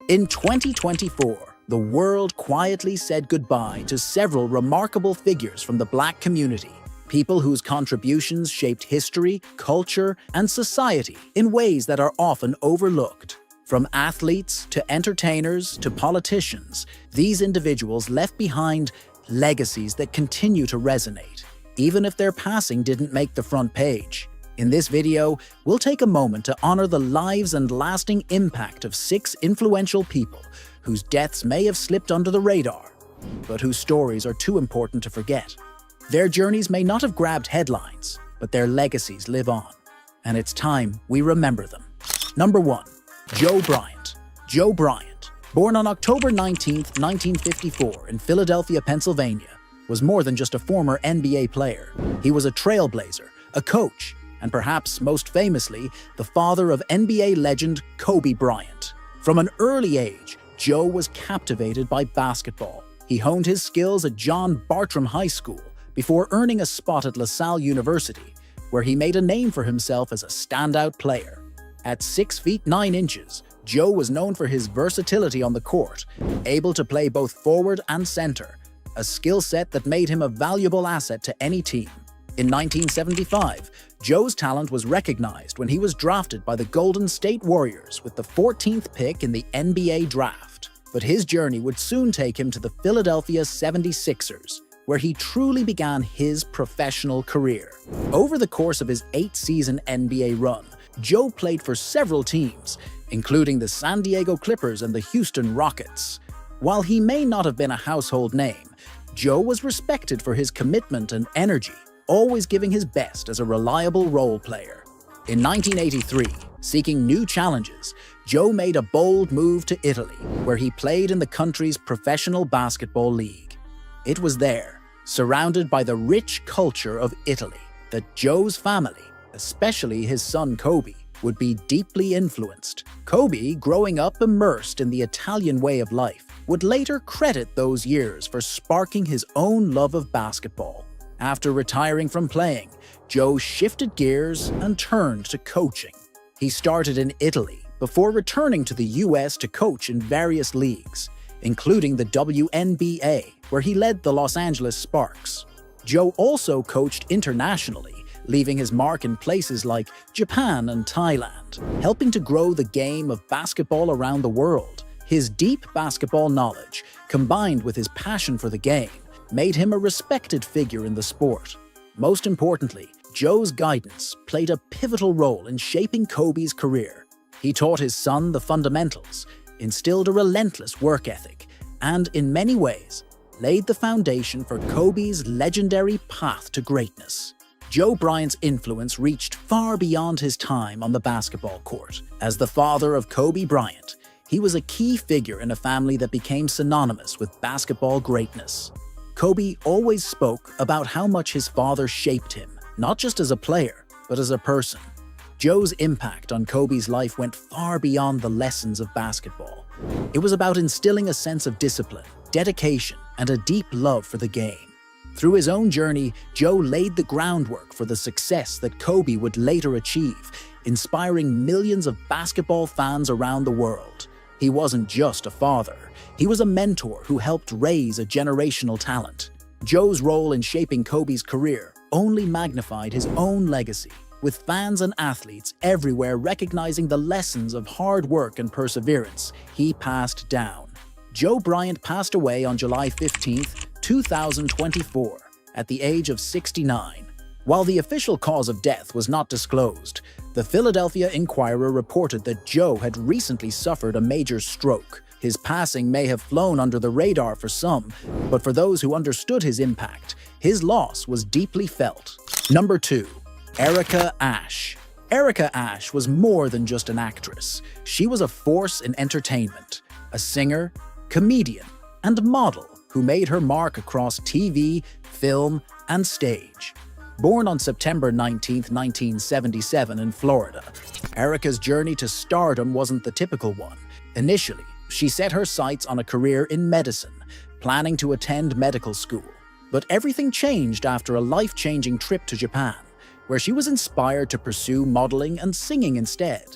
In 2024, the world quietly said goodbye to several remarkable figures from the Black community, people whose contributions shaped history, culture, and society in ways that are often overlooked. From athletes to entertainers to politicians, these individuals left behind legacies that continue to resonate, even if their passing didn't make the front page. In this video, we'll take a moment to honor the lives and lasting impact of 6 influential people whose deaths may have slipped under the radar, but whose stories are too important to forget. Their journeys may not have grabbed headlines, but their legacies live on, and it's time we remember them. Number 1. Joe Bryant. Joe Bryant, born on October 19, 1954 in Philadelphia, Pennsylvania, was more than just a former NBA player. He was a trailblazer, a coach, and perhaps most famously, the father of NBA legend Kobe Bryant. From an early age, Joe was captivated by basketball. He honed his skills at John Bartram High School before earning a spot at LaSalle University, where he made a name for himself as a standout player. At 6 feet 9 inches, Joe was known for his versatility on the court, able to play both forward and center, a skill set that made him a valuable asset to any team. In 1975, Joe's talent was recognized when he was drafted by the Golden State Warriors with the 14th pick in the NBA draft. But his journey would soon take him to the Philadelphia 76ers, where he truly began his professional career. Over the course of his 8-season NBA run, Joe played for several teams, including the San Diego Clippers and the Houston Rockets. While he may not have been a household name, Joe was respected for his commitment and energy, always giving his best as a reliable role player. In 1983, seeking new challenges, Joe made a bold move to Italy, where he played in the country's professional basketball league. It was there, surrounded by the rich culture of Italy, that Joe's family, especially his son Kobe, would be deeply influenced. Kobe, growing up immersed in the Italian way of life, would later credit those years for sparking his own love of basketball. After retiring from playing, Joe shifted gears and turned to coaching. He started in Italy before returning to the US to coach in various leagues, including the WNBA, where he led the Los Angeles Sparks. Joe also coached internationally, leaving his mark in places like Japan and Thailand, helping to grow the game of basketball around the world. His deep basketball knowledge, combined with his passion for the game, made him a respected figure in the sport. Most importantly, Joe's guidance played a pivotal role in shaping Kobe's career. He taught his son the fundamentals, instilled a relentless work ethic, and in many ways, laid the foundation for Kobe's legendary path to greatness. Joe Bryant's influence reached far beyond his time on the basketball court. As the father of Kobe Bryant, he was a key figure in a family that became synonymous with basketball greatness. Kobe always spoke about how much his father shaped him, not just as a player, but as a person. Joe's impact on Kobe's life went far beyond the lessons of basketball. It was about instilling a sense of discipline, dedication, and a deep love for the game. Through his own journey, Joe laid the groundwork for the success that Kobe would later achieve, inspiring millions of basketball fans around the world. He wasn't just a father. He was a mentor who helped raise a generational talent. Joe's role in shaping Kobe's career only magnified his own legacy, with fans and athletes everywhere recognizing the lessons of hard work and perseverance he passed down. Joe Bryant passed away on July 15, 2024, at the age of 69. While the official cause of death was not disclosed, the Philadelphia Inquirer reported that Joe had recently suffered a major stroke. His passing may have flown under the radar for some, but for those who understood his impact, his loss was deeply felt. Number 2. Erica Ashe. Erica Ashe was more than just an actress. She was a force in entertainment, a singer, comedian, and model who made her mark across TV, film, and stage. Born on September 19, 1977 in Florida, Erica's journey to stardom wasn't the typical one. Initially, she set her sights on a career in medicine, planning to attend medical school. But everything changed after a life-changing trip to Japan, where she was inspired to pursue modeling and singing instead.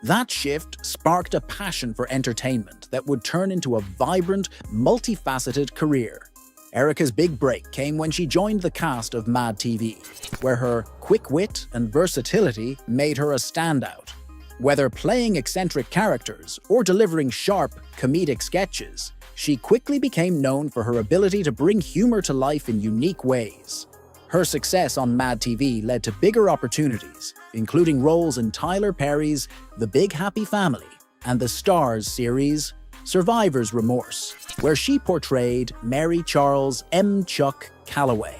That shift sparked a passion for entertainment that would turn into a vibrant, multifaceted career. Erica's big break came when she joined the cast of Mad TV, where her quick wit and versatility made her a standout. Whether playing eccentric characters or delivering sharp, comedic sketches, she quickly became known for her ability to bring humor to life in unique ways. Her success on Mad TV led to bigger opportunities, including roles in Tyler Perry's The Big Happy Family and the Starz series Survivor's Remorse, where she portrayed Mary Charles M. Chuck Calloway.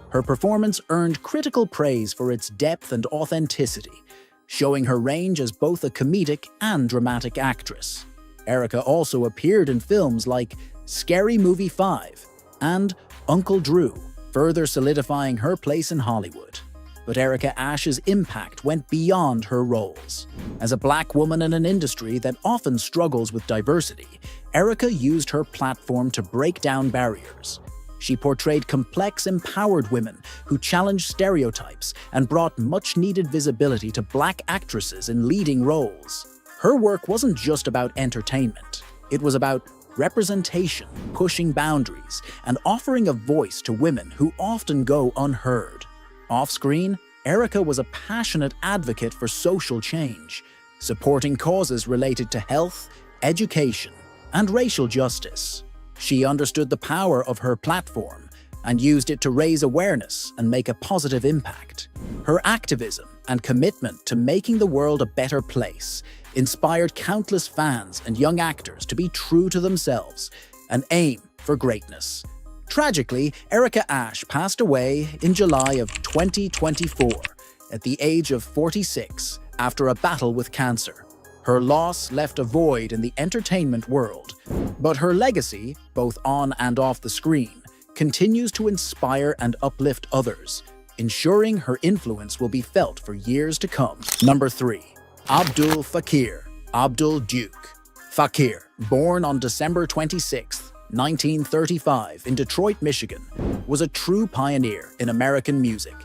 Her performance earned critical praise for its depth and authenticity, showing her range as both a comedic and dramatic actress. Erica also appeared in films like Scary Movie 5 and Uncle Drew, further solidifying her place in Hollywood. But Erica Ash's impact went beyond her roles. As a Black woman in an industry that often struggles with diversity, Erica used her platform to break down barriers. She portrayed complex, empowered women who challenged stereotypes and brought much-needed visibility to Black actresses in leading roles. Her work wasn't just about entertainment. It was about representation, pushing boundaries, and offering a voice to women who often go unheard. Off-screen, Erica was a passionate advocate for social change, supporting causes related to health, education, and racial justice. She understood the power of her platform and used it to raise awareness and make a positive impact. Her activism and commitment to making the world a better place inspired countless fans and young actors to be true to themselves and aim for greatness. Tragically, Erica Ash passed away in July of 2024 at the age of 46 after a battle with cancer. Her loss left a void in the entertainment world, but her legacy, both on and off the screen, continues to inspire and uplift others, ensuring her influence will be felt for years to come. Number 3. Abdul Fakir, Abdul Duke. Fakir, born on December 26, 1935 in Detroit, Michigan, was a true pioneer in American music,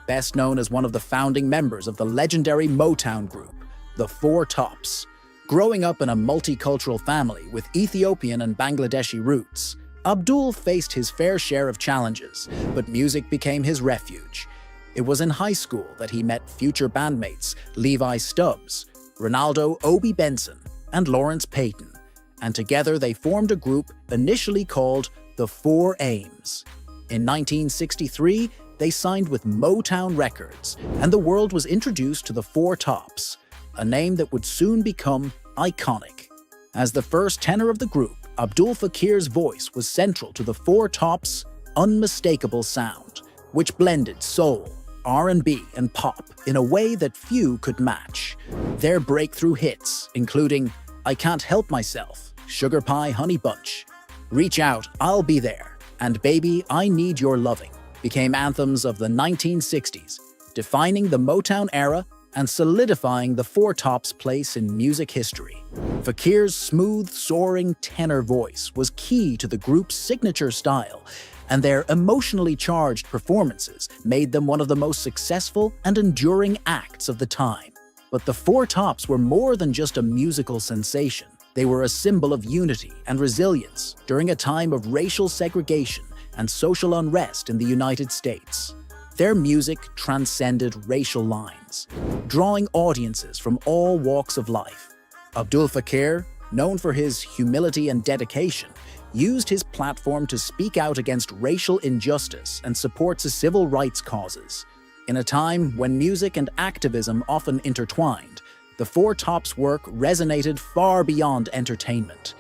best known as one of the founding members of the legendary Motown group, the Four Tops. Growing up in a multicultural family with Ethiopian and Bangladeshi roots, Abdul faced his fair share of challenges, but music became his refuge. It was in high school that he met future bandmates Levi Stubbs, Ronaldo Obi Benson, and Lawrence Payton, and together they formed a group initially called the Four Aims. In 1963, they signed with Motown Records, and the world was introduced to the Four Tops, a name that would soon become iconic. As the first tenor of the group, Abdul Fakir's voice was central to the Four Tops' unmistakable sound, which blended soul, R&B, and pop in a way that few could match. Their breakthrough hits, including I Can't Help Myself, Sugar Pie Honey Bunch, Reach Out, I'll Be There, and Baby, I Need Your Loving, became anthems of the 1960s, defining the Motown era and solidifying the Four Tops' place in music history. Fakir's smooth, soaring tenor voice was key to the group's signature style, and their emotionally charged performances made them one of the most successful and enduring acts of the time. But the Four Tops were more than just a musical sensation. They were a symbol of unity and resilience during a time of racial segregation and social unrest in the United States. Their music transcended racial lines, drawing audiences from all walks of life. Abdul Fakir, known for his humility and dedication, used his platform to speak out against racial injustice and support civil rights causes. In a time when music and activism often intertwined, the Four Tops' work resonated far beyond entertainment.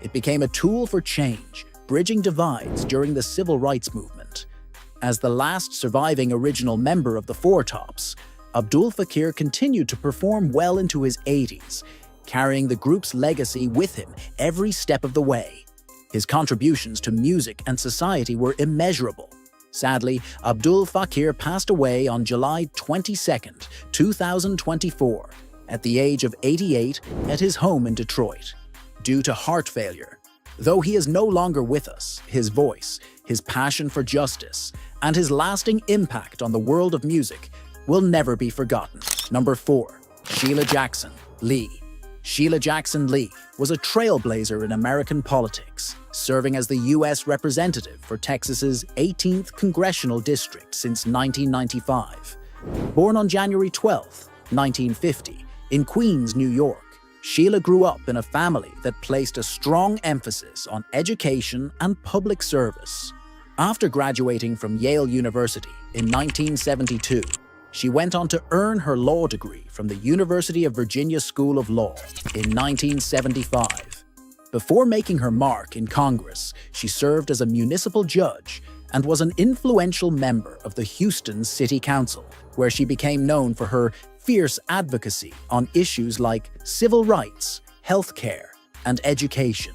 It became a tool for change, bridging divides during the civil rights movement. As the last surviving original member of the Four Tops, Abdul Fakir continued to perform well into his 80s, carrying the group's legacy with him every step of the way. His contributions to music and society were immeasurable. Sadly, Abdul Fakir passed away on July 22, 2024, at the age of 88 at his home in Detroit, due to heart failure. Though he is no longer with us, his voice, his passion for justice, and his lasting impact on the world of music will never be forgotten. Number 4. Sheila Jackson, Lee. Sheila Jackson Lee was a trailblazer in American politics, serving as the U.S. representative for Texas's 18th Congressional District since 1995. Born on January 12, 1950, in Queens, New York, Sheila grew up in a family that placed a strong emphasis on education and public service. After graduating from Yale University in 1972, she went on to earn her law degree from the University of Virginia School of Law in 1975. Before making her mark in Congress, she served as a municipal judge and was an influential member of the Houston City Council, where she became known for her fierce advocacy on issues like civil rights, healthcare, and education.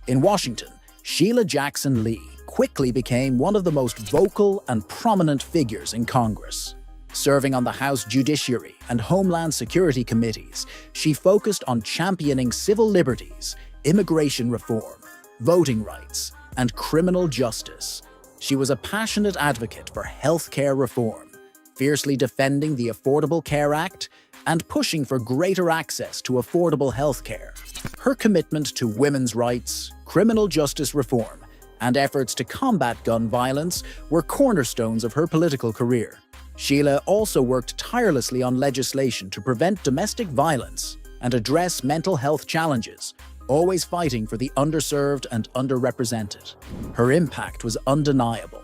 In Washington, Sheila Jackson Lee quickly became one of the most vocal and prominent figures in Congress. Serving on the House Judiciary and Homeland Security Committees, she focused on championing civil liberties, immigration reform, voting rights, and criminal justice. She was a passionate advocate for healthcare reform, fiercely defending the Affordable Care Act and pushing for greater access to affordable healthcare. Her commitment to women's rights, criminal justice reform, and efforts to combat gun violence were cornerstones of her political career. Sheila also worked tirelessly on legislation to prevent domestic violence and address mental health challenges, always fighting for the underserved and underrepresented. Her impact was undeniable.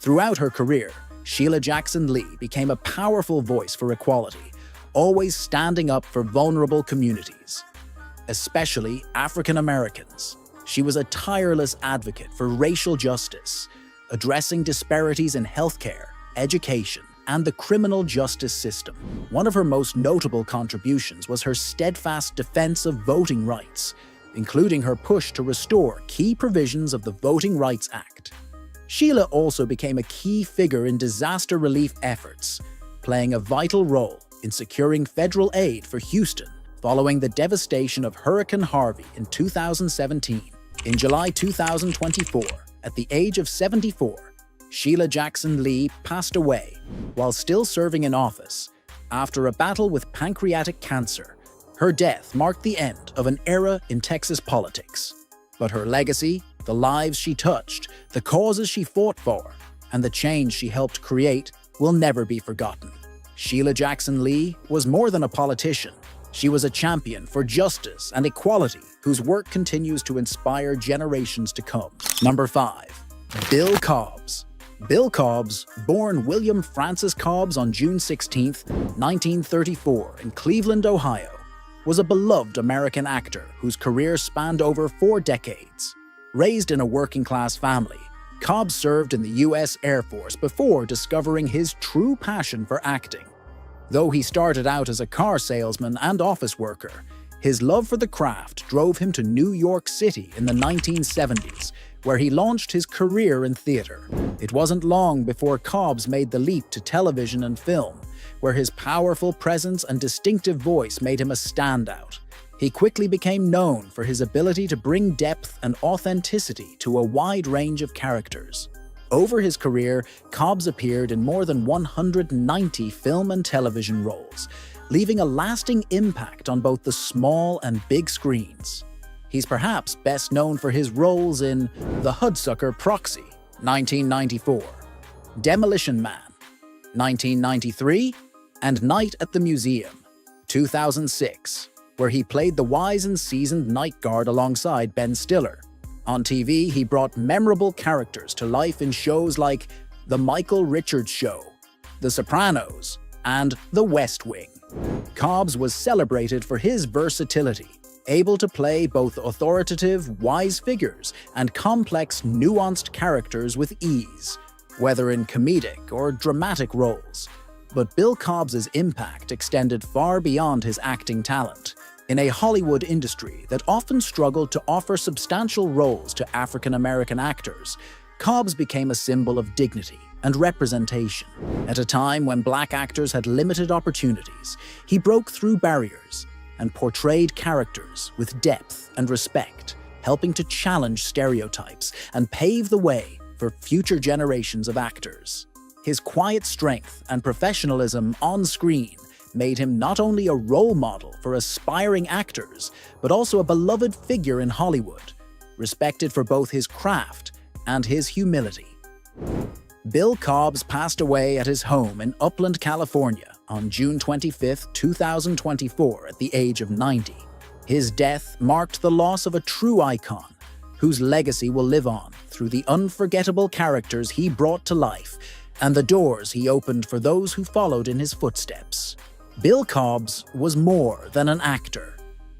Throughout her career, Sheila Jackson Lee became a powerful voice for equality, always standing up for vulnerable communities, especially African Americans. She was a tireless advocate for racial justice, addressing disparities in healthcare, education, and the criminal justice system. One of her most notable contributions was her steadfast defense of voting rights, including her push to restore key provisions of the Voting Rights Act. Sheila also became a key figure in disaster relief efforts, playing a vital role in securing federal aid for Houston following the devastation of Hurricane Harvey in 2017. In July 2024, at the age of 74, Sheila Jackson Lee passed away while still serving in office after a battle with pancreatic cancer. Her death marked the end of an era in Texas politics. But her legacy, the lives she touched, the causes she fought for, and the change she helped create will never be forgotten. Sheila Jackson Lee was more than a politician. She was a champion for justice and equality whose work continues to inspire generations to come. Number 5. Bill Cobbs. Bill Cobbs, born William Francis Cobbs on June 16, 1934 in Cleveland, Ohio, was a beloved American actor whose career spanned over 4 decades. Raised in a working-class family, Cobbs served in the U.S. Air Force before discovering his true passion for acting. Though he started out as a car salesman and office worker, his love for the craft drove him to New York City in the 1970s, where he launched his career in theater. It wasn't long before Cobbs made the leap to television and film, where his powerful presence and distinctive voice made him a standout. He quickly became known for his ability to bring depth and authenticity to a wide range of characters. Over his career, Cobbs appeared in more than 190 film and television roles, leaving a lasting impact on both the small and big screens. He's perhaps best known for his roles in The Hudsucker Proxy, 1994, Demolition Man, 1993, and Night at the Museum, 2006, where he played the wise and seasoned night guard alongside Ben Stiller. On TV, he brought memorable characters to life in shows like The Michael Richards Show, The Sopranos, and The West Wing. Cobbs was celebrated for his versatility, able to play both authoritative, wise figures and complex, nuanced characters with ease, whether in comedic or dramatic roles. But Bill Cobbs's impact extended far beyond his acting talent. In a Hollywood industry that often struggled to offer substantial roles to African American actors, Cobbs became a symbol of dignity and representation. At a time when Black actors had limited opportunities, he broke through barriers and portrayed characters with depth and respect, helping to challenge stereotypes and pave the way for future generations of actors. His quiet strength and professionalism on screen made him not only a role model for aspiring actors, but also a beloved figure in Hollywood, respected for both his craft and his humility. Bill Cobbs passed away at his home in Upland, California on June 25, 2024 at the age of 90. His death marked the loss of a true icon, whose legacy will live on through the unforgettable characters he brought to life and the doors he opened for those who followed in his footsteps. Bill Cobbs was more than an actor.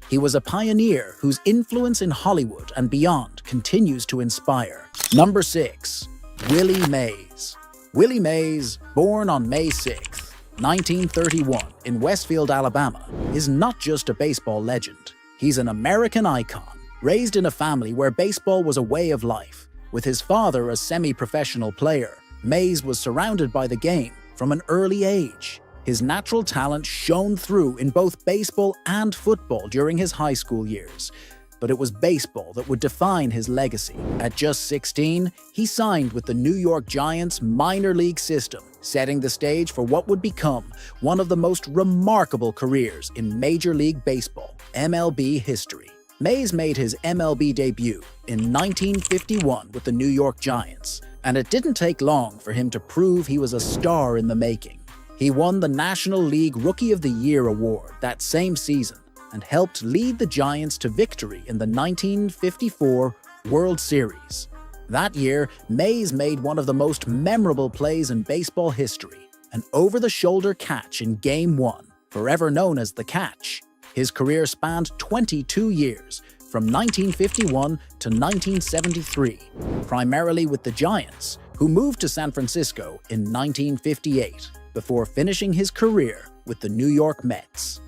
He was a pioneer whose influence in Hollywood and beyond continues to inspire. Number 6. Willie Mays. Willie Mays, born on May 6, 1931 in Westfield, Alabama, is not just a baseball legend. He's an American icon, raised in a family where baseball was a way of life. With his father a semi-professional player, Mays was surrounded by the game from an early age. His natural talent shone through in both baseball and football during his high school years. But it was baseball that would define his legacy. At just 16, he signed with the New York Giants minor league system, setting the stage for what would become one of the most remarkable careers in Major League Baseball, MLB history. Mays made his MLB debut in 1951 with the New York Giants, and it didn't take long for him to prove he was a star in the making. He won the National League Rookie of the Year award that same season and helped lead the Giants to victory in the 1954 World Series. That year, Mays made one of the most memorable plays in baseball history, an over-the-shoulder catch in Game 1, forever known as the catch. His career spanned 22 years, from 1951 to 1973, primarily with the Giants, who moved to San Francisco in 1958, before finishing his career with the New York Mets.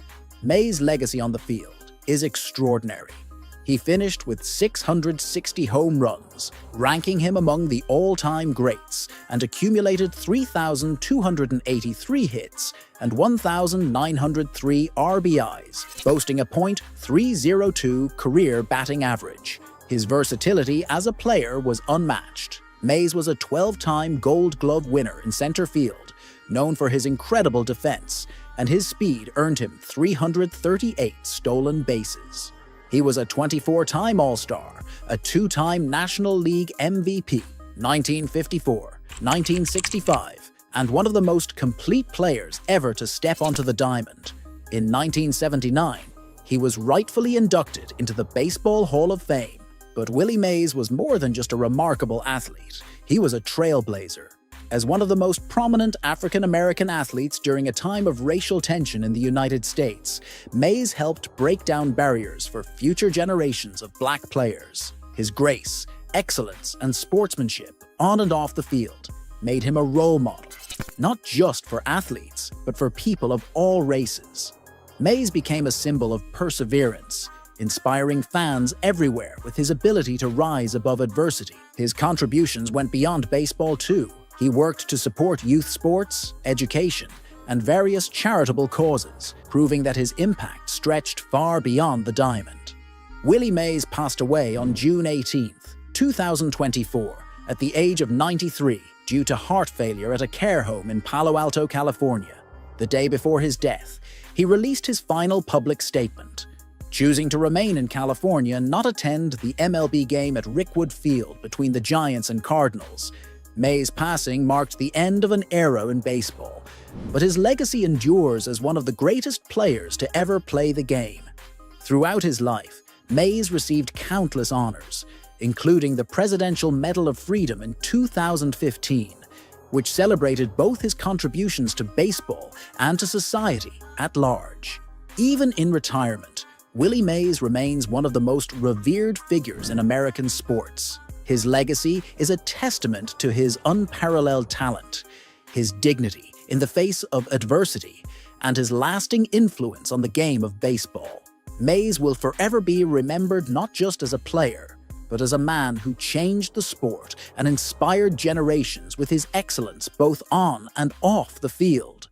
Mays' legacy on the field is extraordinary. He finished with 660 home runs, ranking him among the all-time greats, and accumulated 3,283 hits and 1,903 RBIs, boasting a .302 career batting average. His versatility as a player was unmatched. Mays was a 12-time Gold Glove winner in center field, known for his incredible defense, and his speed earned him 338 stolen bases. He was a 24-time All-Star, a 2-time National League MVP, 1954, 1965, and one of the most complete players ever to step onto the diamond. In 1979, he was rightfully inducted into the Baseball Hall of Fame. But Willie Mays was more than just a remarkable athlete. He was a trailblazer. As one of the most prominent African-American athletes during a time of racial tension in the United States, Mays helped break down barriers for future generations of black players. His grace, excellence, and sportsmanship on and off the field made him a role model, not just for athletes, but for people of all races. Mays became a symbol of perseverance, inspiring fans everywhere with his ability to rise above adversity. His contributions went beyond baseball too. He worked to support youth sports, education, and various charitable causes, proving that his impact stretched far beyond the diamond. Willie Mays passed away on June 18, 2024, at the age of 93 due to heart failure at a care home in Palo Alto, California. The day before his death, he released his final public statement, choosing to remain in California and not attend the MLB game at Rickwood Field between the Giants and Cardinals. Mays' passing marked the end of an era in baseball, but his legacy endures as one of the greatest players to ever play the game. Throughout his life, Mays received countless honors, including the Presidential Medal of Freedom in 2015, which celebrated both his contributions to baseball and to society at large. Even in retirement, Willie Mays remains one of the most revered figures in American sports. His legacy is a testament to his unparalleled talent, his dignity in the face of adversity, and his lasting influence on the game of baseball. Mays will forever be remembered not just as a player, but as a man who changed the sport and inspired generations with his excellence both on and off the field.